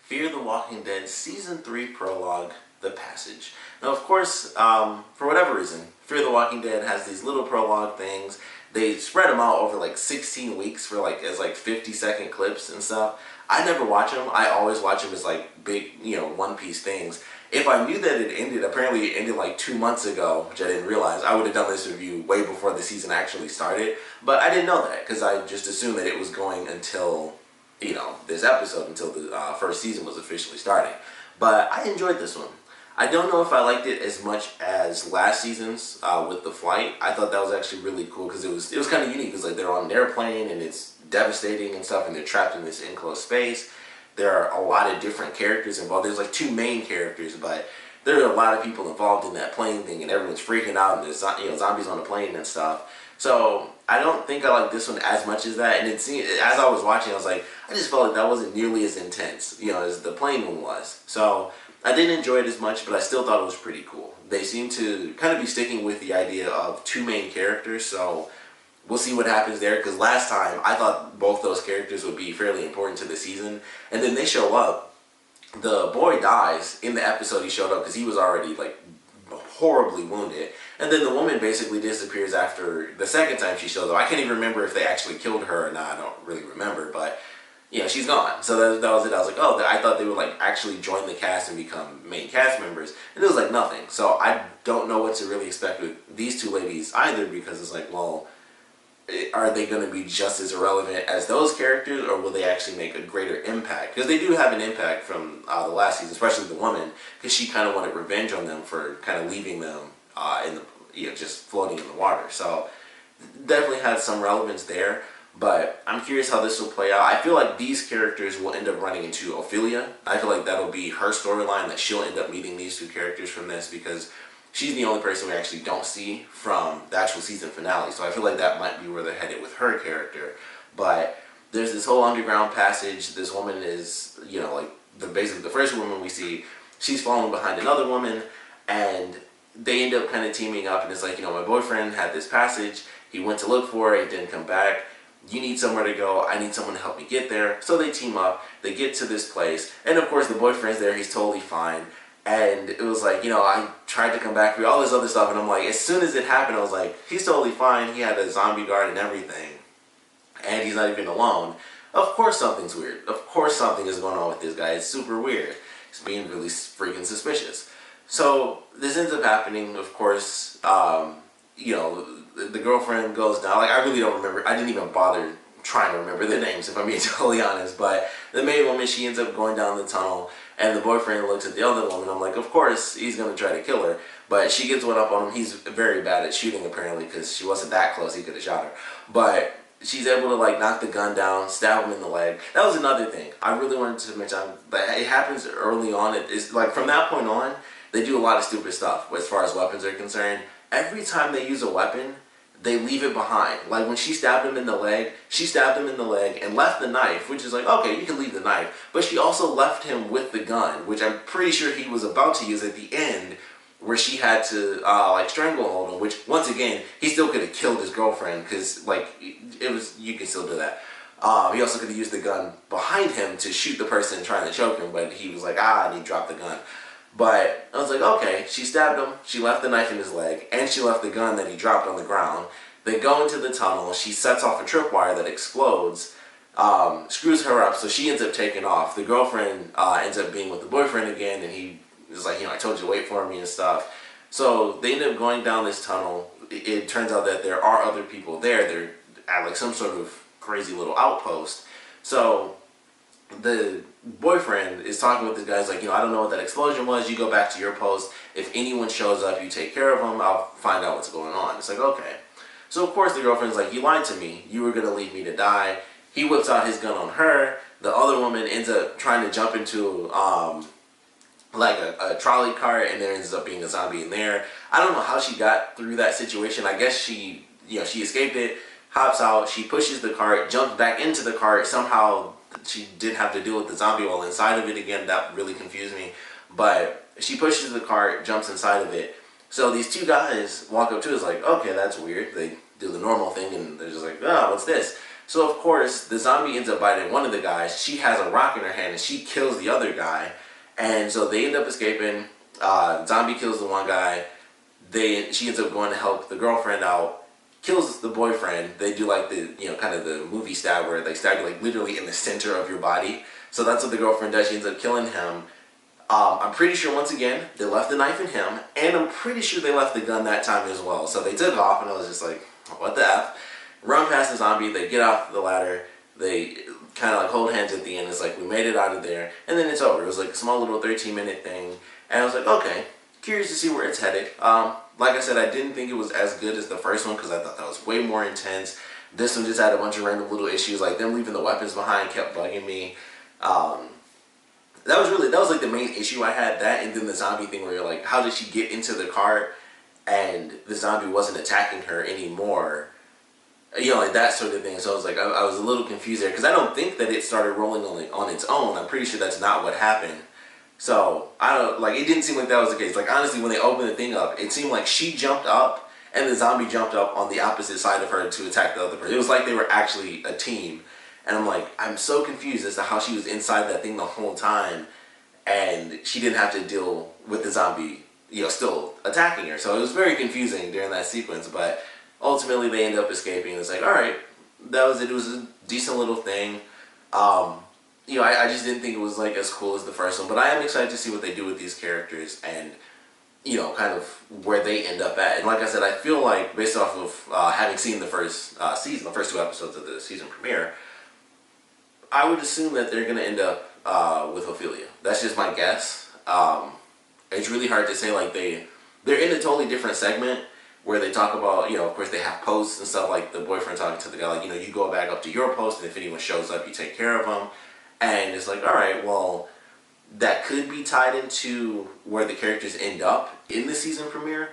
Fear the Walking Dead Season 3 Prologue, The Passage. Now, of course, for whatever reason, Fear the Walking Dead has these little prologue things. They spread them out over like 16 weeks for as 50-second clips and stuff. I never watch them. I always watch them as like big, one-piece things. If I knew that it ended, apparently it ended like 2 months ago, which I didn't realize, I would have done this review way before the season actually started. But I didn't know that because I just assumed that it was going until, this episode, until the first season was officially starting. But I enjoyed this one. I don't know if I liked it as much as last season's with the flight. I thought that was actually really cool because it was kind of unique. Because like they're on an airplane and it's devastating and stuff, and they're trapped in this enclosed space. There are a lot of different characters involved. There's like 2 main characters, but there are a lot of people involved in that plane thing, and everyone's freaking out, and there's zombies on the plane and stuff. So I don't think I like this one as much as that. And it seemed, as I was watching, I was like, I just felt like that wasn't nearly as intense, as the plane one was. So I didn't enjoy it as much, but I still thought it was pretty cool. They seem to kind of be sticking with the idea of 2 main characters, so we'll see what happens there, because last time I thought both those characters would be fairly important to the season, and then they show up. The boy dies in the episode he showed up because he was already like horribly wounded, and then the woman basically disappears after the second time she shows up. I can't even remember if they actually killed her or not. I don't really remember, but she's gone. So that was it. I was like, oh, I thought they would like actually join the cast and become main cast members, and it was like nothing. So I don't know what to really expect with these 2 ladies either, because it's like, well, are they going to be just as irrelevant as those characters, or will they actually make a greater impact? Because they do have an impact from the last season, especially the woman, because she kind of wanted revenge on them for kind of leaving them in the just floating in the water. So definitely had some relevance there. But I'm curious how this will play out. I feel like these characters will end up running into Ophelia. I feel like that'll be her storyline, that she'll end up meeting these 2 characters from this, because she's the only person we actually don't see from the actual season finale. So I feel like that might be where they're headed with her character. But there's this whole underground passage. This woman is, basically the first woman we see, she's following behind another woman, and they end up kind of teaming up, and it's like, my boyfriend had this passage. He went to look for it. He didn't come back. You need somewhere to go. I need someone to help me get there. So they team up. They get to this place. And of course, the boyfriend's there. He's totally fine. And it was like, I tried to come back for all this other stuff. And I'm like, as soon as it happened, I was like, he's totally fine. He had a zombie guard and everything. And he's not even alone. Of course something's weird. Of course something is going on with this guy. It's super weird. He's being really freaking suspicious. So this ends up happening, of course. The girlfriend goes down. Like, I really don't remember. I didn't even bother trying to remember the names, if I'm being totally honest. But the main woman, she ends up going down the tunnel, and the boyfriend looks at the other woman. I'm like, of course he's going to try to kill her. But she gets one up on him. He's very bad at shooting, apparently, because she wasn't that close. He could have shot her. But she's able to, knock the gun down, stab him in the leg. That was another thing. I really wanted to mention that it happens early on. It's like, from that point on, they do a lot of stupid stuff as far as weapons are concerned. Every time they use a weapon, they leave it behind. Like when she stabbed him in the leg, she stabbed him in the leg and left the knife, which is like, okay, you can leave the knife. But she also left him with the gun, which I'm pretty sure he was about to use at the end, where she had to stranglehold him, which once again, he still could have killed his girlfriend, because you can still do that. He also could have used the gun behind him to shoot the person trying to choke him, but he was like, and he dropped the gun. But I was like, okay, she stabbed him, she left the knife in his leg, and she left the gun that he dropped on the ground. They go into the tunnel, she sets off a tripwire that explodes, screws her up, so she ends up taking off. The girlfriend ends up being with the boyfriend again, and he is like, I told you to wait for me and stuff. So they end up going down this tunnel. It turns out that there are other people there. They're at some sort of crazy little outpost. So the boyfriend is talking with this guy. He's like, I don't know what that explosion was. You go back to your post. If anyone shows up, you take care of them. I'll find out what's going on. It's like, okay. So of course the girlfriend's like, you lied to me. You were going to leave me to die. He whips out his gun on her. The other woman ends up trying to jump into a trolley cart, and there ends up being a zombie in there. I don't know how she got through that situation. I guess she escaped it, hops out, she pushes the cart, jumps back into the cart. Somehow she did have to deal with the zombie while inside of it again. That really confused me. But she pushes the cart, jumps inside of it. So these 2 guys walk up to us like, okay, that's weird. They do the normal thing, and they're just like, oh, what's this? So of course, the zombie ends up biting one of the guys. She has a rock in her hand and she kills the other guy. And so they end up escaping. Zombie kills the one guy. She ends up going to help the girlfriend out. Kills the boyfriend. They do like the, kind of the movie stab where they stab you like literally in the center of your body. So that's what the girlfriend does. She ends up killing him. I'm pretty sure once again they left the knife in him, and I'm pretty sure they left the gun that time as well. So they took off, and I was just like, what the F? Run past the zombie. They get off the ladder. They kind of like hold hands at the end. It's like we made it out of there, and then it's over. It was like a small little 13-minute thing, and I was like, okay, curious to see where it's headed. Like I said, I didn't think it was as good as the first one because I thought that was way more intense. This one just had a bunch of random little issues, like them leaving the weapons behind kept bugging me. That was like the main issue I had, that and then the zombie thing where you're like, how did she get into the cart and the zombie wasn't attacking her anymore? Like that sort of thing. So I was like, I was a little confused there because I don't think that it started rolling on its own. I'm pretty sure that's not what happened. So it didn't seem like that was the case. Like honestly, when they opened the thing up, it seemed like she jumped up and the zombie jumped up on the opposite side of her to attack the other person. It was like they were actually a team. And I'm like, I'm so confused as to how she was inside that thing the whole time and she didn't have to deal with the zombie, still attacking her. So it was very confusing during that sequence, but ultimately they end up escaping. It's like, all right, that was it. It was a decent little thing. I just didn't think it was like as cool as the first one, but I am excited to see what they do with these characters and, kind of where they end up at. And like I said, I feel like based off of having seen the first season, the first 2 episodes of the season premiere, I would assume that they're going to end up with Ophelia. That's just my guess. It's really hard to say. Like they're in a totally different segment where they talk about, of course they have posts and stuff, like the boyfriend talking to the guy, like, you go back up to your post and if anyone shows up, you take care of them. And it's like, all right, well, that could be tied into where the characters end up in the season premiere,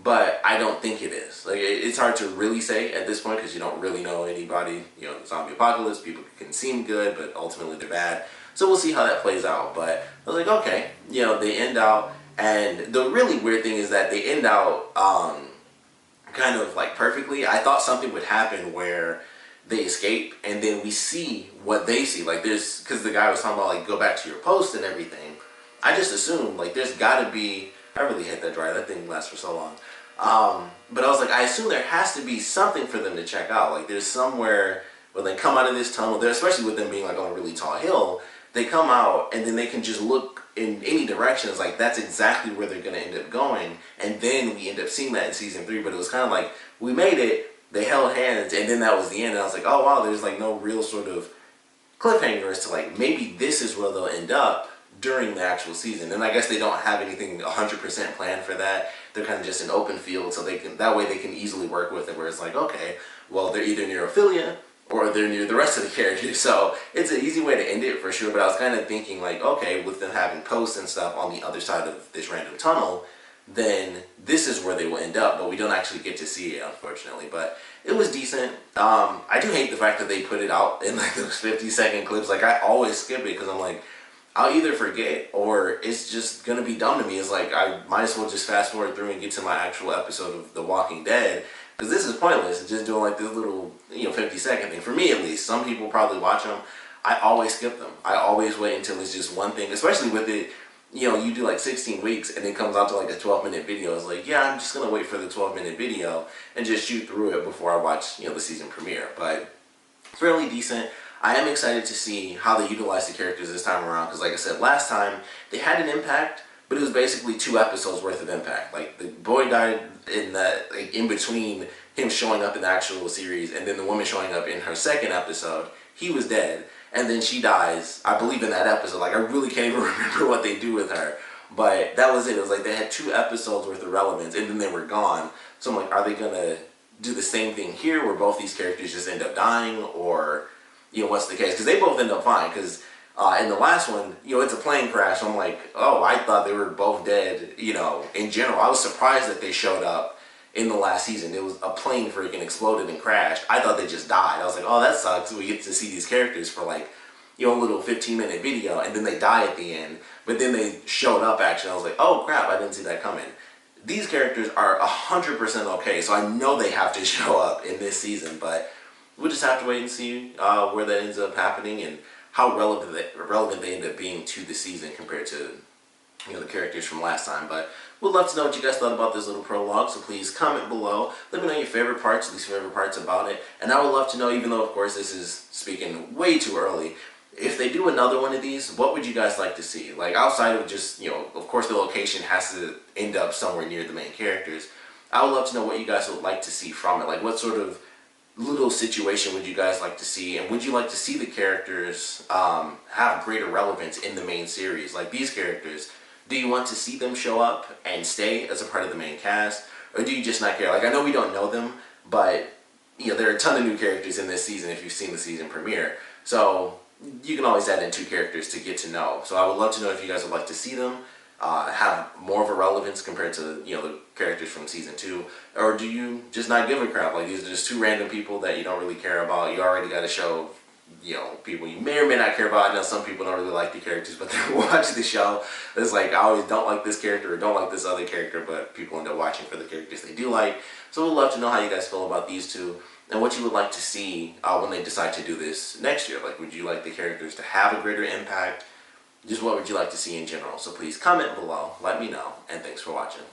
but I don't think it is. Like, it's hard to really say at this point because you don't really know anybody. The zombie apocalypse, people can seem good, but ultimately they're bad. So we'll see how that plays out. But I was like, okay, they end out, and the really weird thing is that they end out kind of like perfectly. I thought something would happen where they escape and then we see what they see. Like because the guy was talking about like go back to your post and everything. I just assumed like there's gotta be, I really hate that dryer, that thing lasts for so long. But I was like, I assume there has to be something for them to check out. Like there's somewhere when they come out of this tunnel, especially with them being like on a really tall hill, they come out and then they can just look in any direction. It's like that's exactly where they're gonna end up going. And then we end up seeing that in season 3, but it was kind of like we made it, they held hands, and then that was the end. And I was like, oh wow, there's like no real sort of cliffhanger as to like maybe this is where they'll end up during the actual season. And I guess they don't have anything 100% planned for that. They're kind of just an open field, so that way they can easily work with it, where it's like, okay, well, they're either near Ophelia or they're near the rest of the characters. So it's an easy way to end it for sure. But I was kind of thinking like, okay, with them having posts and stuff on the other side of this random tunnel, then this is where they will end up, but we don't actually get to see it, unfortunately. But it was decent. I do hate the fact that they put it out in like those 50-second clips. Like I always skip it because I'm like, I'll either forget or it's just gonna be dumb to me. It's like I might as well just fast forward through and get to my actual episode of The Walking Dead, because this is pointless. It's just doing like this little 50-second thing for me at least. Some people probably watch them. I always skip them. I always wait until it's just one thing, especially with it. You do like 16 weeks and it comes out to like a 12-minute video. It's like, yeah, I'm just gonna wait for the 12-minute video and just shoot through it before I watch the season premiere. But fairly decent. I am excited to see how they utilize the characters this time around, because like I said, last time they had an impact, but it was basically 2 episodes worth of impact. Like the boy died in that, like, in between him showing up in the actual series and then the woman showing up in her second episode. He was dead, and then she dies, I believe, in that episode. Like I really can't even remember what they do with her, but that was it. It was like they had 2 episodes worth of relevance and then they were gone. So I'm like, are they gonna do the same thing here where both these characters just end up dying, or what's the case? Because they both end up fine, because in the last one, it's a plane crash. So I'm like, oh, I thought they were both dead, in general. I was surprised that they showed up in the last season. It was a plane freaking exploded and crashed. I thought they just died. I was like, oh, that sucks. We get to see these characters for like, a little 15-minute video, and then they die at the end. But then they showed up, actually. I was like, oh, crap, I didn't see that coming. These characters are 100% okay, so I know they have to show up in this season, but we'll just have to wait and see where that ends up happening and how relevant they end up being to the season compared to the characters from last time. But we'd love to know what you guys thought about this little prologue, so please comment below. Let me know your favorite parts, least favorite parts about it. And I would love to know, even though of course this is speaking way too early, if they do another one of these, what would you guys like to see? Like outside of just, of course the location has to end up somewhere near the main characters. I would love to know what you guys would like to see from it. Like what sort of little situation would you guys like to see, and would you like to see the characters have greater relevance in the main series? Like these characters, do you want to see them show up and stay as a part of the main cast, or do you just not care? Like I know we don't know them, but there are a ton of new characters in this season if you've seen the season premiere. So you can always add in 2 characters to get to know. So I would love to know if you guys would like to see them have more of a relevance compared to the characters from season 2, or do you just not give a crap? Like these are just 2 random people that you don't really care about. You already got to show people you may or may not care about. I know some people don't really like the characters, but they watch the show. It's like, I always don't like this character or don't like this other character, but people end up watching for the characters they do like. So we'd love to know how you guys feel about these 2 and what you would like to see when they decide to do this next year. Like, would you like the characters to have a greater impact? Just what would you like to see in general? So please comment below, let me know, and thanks for watching.